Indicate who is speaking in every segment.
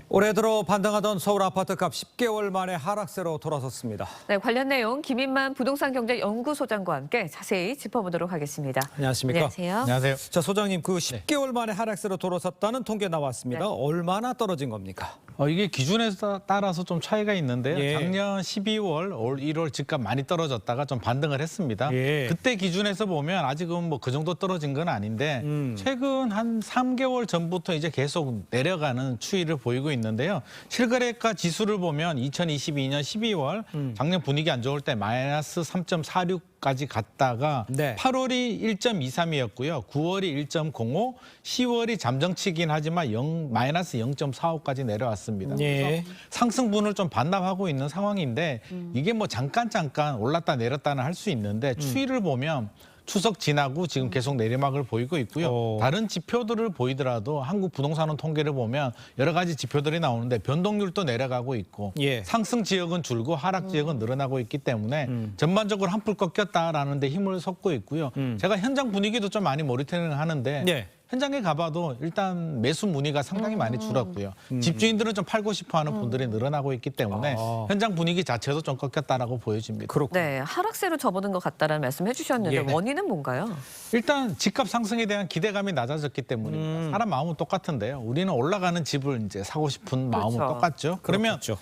Speaker 1: 올해 들어 반등하던 서울 아파트값 10개월 만에 하락세로 돌아섰습니다.
Speaker 2: 네, 관련 내용 김인만 부동산경제연구소장과 함께 자세히 짚어보도록 하겠습니다.
Speaker 1: 안녕하십니까?
Speaker 2: 안녕하세요.
Speaker 3: 안녕하세요.
Speaker 1: 자, 소장님, 그 10개월 만에 하락세로 돌아섰다는 통계 나왔습니다.
Speaker 2: 네.
Speaker 1: 얼마나 떨어진 겁니까?
Speaker 3: 이게 기준에 따라서 좀 차이가 있는데요.
Speaker 1: 예.
Speaker 3: 작년 12월, 올 1월 집값 많이 떨어졌다가 좀 반등을 했습니다.
Speaker 1: 예.
Speaker 3: 그때 기준에서 보면 아직은 뭐 그 정도 떨어진 건 아닌데 최근 한 3개월 전부터 이제 계속 내려가는 추이를 보이고 있는데요. 실거래가 지수를 보면 2022년 12월 작년 분위기 안 좋을 때 마이너스 3.46까지 갔다가
Speaker 1: 네.
Speaker 3: 8월이 1.23이었고요. 9월이 1.05, 10월이 잠정치긴 하지만 마이너스 0.45까지 내려왔습니다.
Speaker 1: 예.
Speaker 3: 그래서 상승분을 좀 반납하고 있는 상황인데 이게 뭐 잠깐 올랐다 내렸다는 할 수 있는데 추이를 보면 추석 지나고 지금 계속 내리막을 보이고 있고요. 다른 지표들을 보이더라도 한국 부동산원 통계를 보면 여러 가지 지표들이 나오는데 변동률도 내려가고 있고
Speaker 1: 예.
Speaker 3: 상승 지역은 줄고 하락 지역은 늘어나고 있기 때문에 전반적으로 한풀 꺾였다라는 데 힘을 쏟고 있고요. 제가 현장 분위기도 좀 많이 모니터링을 하는데
Speaker 1: 예.
Speaker 3: 현장에 가봐도 일단 매수 문의가 상당히 많이 줄었고요. 집주인들은 좀 팔고 싶어하는 분들이 늘어나고 있기 때문에 현장 분위기 자체도 좀 꺾였다라고 보여집니다.
Speaker 1: 그렇군요.
Speaker 2: 네, 하락세로 접어든 것 같다라는 말씀 해주셨는데
Speaker 1: 예.
Speaker 2: 원인은 뭔가요?
Speaker 3: 일단 집값 상승에 대한 기대감이 낮아졌기 때문입니다. 사람 마음은 똑같은데요. 우리는 올라가는 집을 이제 사고 싶은 마음은
Speaker 2: 그렇죠.
Speaker 3: 똑같죠. 그러면
Speaker 1: 그렇겠죠.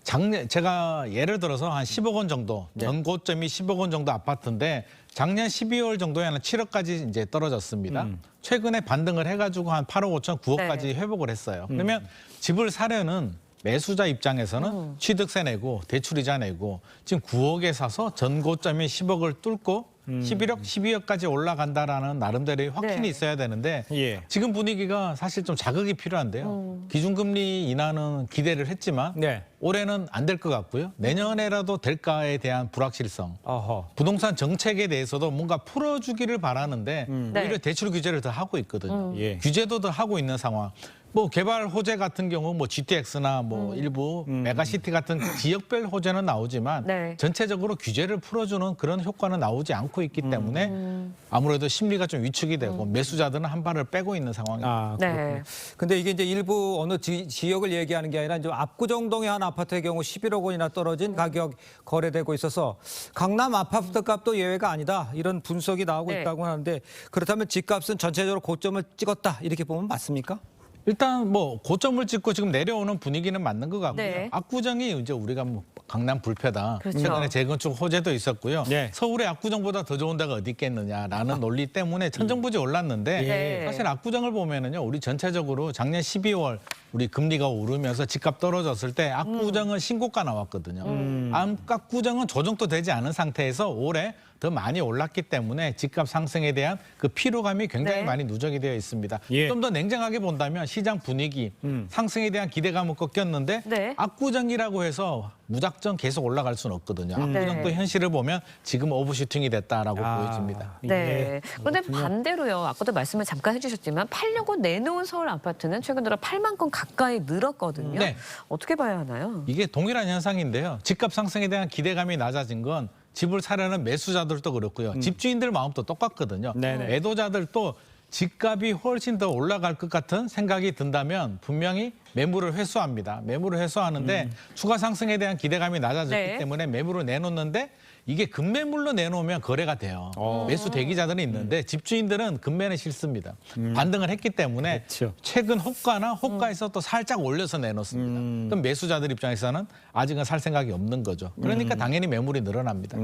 Speaker 3: 작년 제가 예를 들어서 한 10억 원 정도 연고점이 10억 원 정도 아파트인데 작년 12월 정도에 한 7억까지 이제 떨어졌습니다. 최근에 반등을 해가지고 한 8억 5천, 9억까지
Speaker 2: 네.
Speaker 3: 회복을 했어요. 그러면 집을 사려는 매수자 입장에서는 취득세 내고 대출이자 내고 지금 9억에 사서 전고점이 10억을 뚫고 11억, 12억까지 올라간다라는 나름대로의 확신이
Speaker 2: 네.
Speaker 3: 있어야 되는데
Speaker 1: 예.
Speaker 3: 지금 분위기가 사실 좀 자극이 필요한데요. 기준금리 인하는 기대를 했지만
Speaker 1: 네.
Speaker 3: 올해는 안 될 것 같고요. 내년에라도 될까에 대한 불확실성.
Speaker 1: 어허.
Speaker 3: 부동산 정책에 대해서도 뭔가 풀어주기를 바라는데 오히려
Speaker 2: 네.
Speaker 3: 대출 규제를 더 하고 있거든요.
Speaker 1: 예.
Speaker 3: 규제도 더 하고 있는 상황. 뭐 개발 호재 같은 경우 뭐 GTX나 뭐 일부 메가시티 같은 지역별 호재는 나오지만
Speaker 2: 네.
Speaker 3: 전체적으로 규제를 풀어주는 그런 효과는 나오지 않고 있기 때문에 아무래도 심리가 좀 위축이 되고 매수자들은 한 발을 빼고 있는 상황입니다.
Speaker 1: 아, 그렇군요.
Speaker 2: 네.
Speaker 1: 근데 이게 이제 일부 어느 지역을 얘기하는 게 아니라 이제 압구정동의 한 아파트의 경우 11억 원이나 떨어진 가격 거래되고 있어서 강남 아파트 값도 예외가 아니다. 이런 분석이 나오고
Speaker 2: 네.
Speaker 1: 있다고 하는데 그렇다면 집값은 전체적으로 고점을 찍었다. 이렇게 보면 맞습니까?
Speaker 3: 일단 뭐 고점을 찍고 지금 내려오는 분위기는 맞는 것 같고요.
Speaker 2: 네.
Speaker 3: 압구정이 이제 우리가 뭐 강남 불패다.
Speaker 2: 그렇죠.
Speaker 3: 최근에 재건축 호재도 있었고요.
Speaker 1: 네.
Speaker 3: 서울의 압구정보다 더 좋은 데가 어디 있겠느냐라는 논리 때문에 천정부지 올랐는데
Speaker 2: 네.
Speaker 3: 사실 압구정을 보면은요. 우리 전체적으로 작년 12월 우리 금리가 오르면서 집값 떨어졌을 때 압구정은 신고가 나왔거든요. 압구정은 조정도 되지 않은 상태에서 올해 더 많이 올랐기 때문에 집값 상승에 대한 그 피로감이 굉장히
Speaker 2: 네.
Speaker 3: 많이 누적이 되어 있습니다.
Speaker 1: 예.
Speaker 3: 좀 더 냉정하게 본다면 시장 분위기, 상승에 대한 기대감은 꺾였는데
Speaker 2: 네.
Speaker 3: 압구정이라고 해서 무작정 계속 올라갈 수는 없거든요. 압구정도
Speaker 2: 네.
Speaker 3: 현실을 보면 지금 오버슈팅이 됐다라고
Speaker 1: 아,
Speaker 3: 보여집니다.
Speaker 1: 예.
Speaker 2: 네. 그런데
Speaker 1: 그렇군요.
Speaker 2: 반대로요. 아까도 말씀을 잠깐 해주셨지만 팔려고 내놓은 서울 아파트는 최근 들어 8만 건 가까이 늘었거든요.
Speaker 3: 네.
Speaker 2: 어떻게 봐야 하나요?
Speaker 3: 이게 동일한 현상인데요. 집값 상승에 대한 기대감이 낮아진 건 집을 사려는 매수자들도 그렇고요. 집주인들 마음도 똑같거든요.
Speaker 1: 네네.
Speaker 3: 매도자들도 집값이 훨씬 더 올라갈 것 같은 생각이 든다면 분명히 매물을 회수합니다. 매물을 회수하는데 추가 상승에 대한 기대감이 낮아졌기
Speaker 2: 네.
Speaker 3: 때문에 매물을 내놓는데 이게 급매물로 내놓으면 거래가 돼요. 매수 대기자들은 있는데 집주인들은 급매는 싫습니다. 반등을 했기 때문에
Speaker 1: 그렇죠.
Speaker 3: 최근 호가에서 또 살짝 올려서 내놓습니다. 그럼 매수자들 입장에서는 아직은 살 생각이 없는 거죠. 그러니까 당연히 매물이 늘어납니다.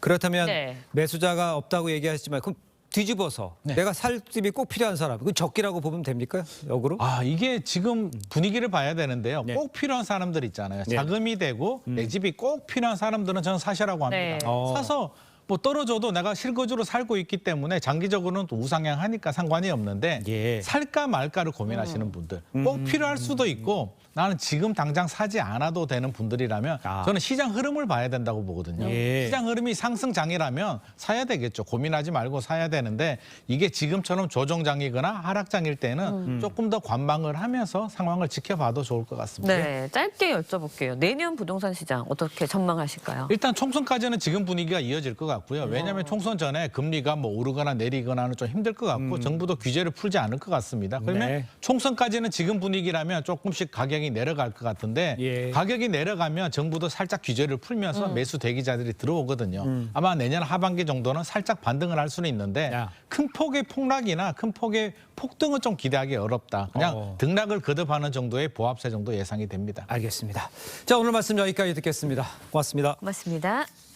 Speaker 1: 그렇다면
Speaker 2: 네.
Speaker 1: 매수자가 없다고 얘기하시지만 그럼 뒤집어서
Speaker 3: 네.
Speaker 1: 내가 살 집이 꼭 필요한 사람, 그 적기라고 보면 됩니까? 역으로?
Speaker 3: 이게 지금 분위기를 봐야 되는데요.
Speaker 1: 네.
Speaker 3: 꼭 필요한 사람들 있잖아요.
Speaker 1: 네.
Speaker 3: 자금이 되고 내 집이 꼭 필요한 사람들은 저는 사시라고 합니다.
Speaker 2: 네.
Speaker 3: 사서 뭐 떨어져도 내가 실거주로 살고 있기 때문에 장기적으로는 또 우상향하니까 상관이 없는데
Speaker 1: 예.
Speaker 3: 살까 말까를 고민하시는 분들 꼭 필요할 수도 있고 나는 지금 당장 사지 않아도 되는 분들이라면
Speaker 1: 아.
Speaker 3: 저는 시장 흐름을 봐야 된다고 보거든요.
Speaker 1: 예.
Speaker 3: 시장 흐름이 상승장이라면 사야 되겠죠. 고민하지 말고 사야 되는데 이게 지금처럼 조정장이거나 하락장일 때는 조금 더 관망을 하면서 상황을 지켜봐도 좋을 것 같습니다.
Speaker 2: 네, 짧게 여쭤볼게요. 내년 부동산 시장 어떻게 전망하실까요?
Speaker 3: 일단 총선까지는 지금 분위기가 이어질 것 같고요. 왜냐하면 총선 전에 금리가 뭐 오르거나 내리거나는 좀 힘들 것 같고 정부도 규제를 풀지 않을 것 같습니다. 그러면
Speaker 1: 네.
Speaker 3: 총선까지는 지금 분위기라면 조금씩 가격이 가격이 내려갈 것 같은데
Speaker 1: 예.
Speaker 3: 가격이 내려가면 정부도 살짝 규제를 풀면서 매수 대기자들이 들어오거든요. 아마 내년 하반기 정도는 살짝 반등을 할 수는 있는데
Speaker 1: 야.
Speaker 3: 큰 폭의 폭락이나 큰 폭의 폭등은 좀 기대하기 어렵다. 그냥 등락을 거듭하는 정도의 보합세 정도 예상이 됩니다.
Speaker 1: 알겠습니다. 자, 오늘 말씀 여기까지 듣겠습니다. 고맙습니다.
Speaker 2: 고맙습니다.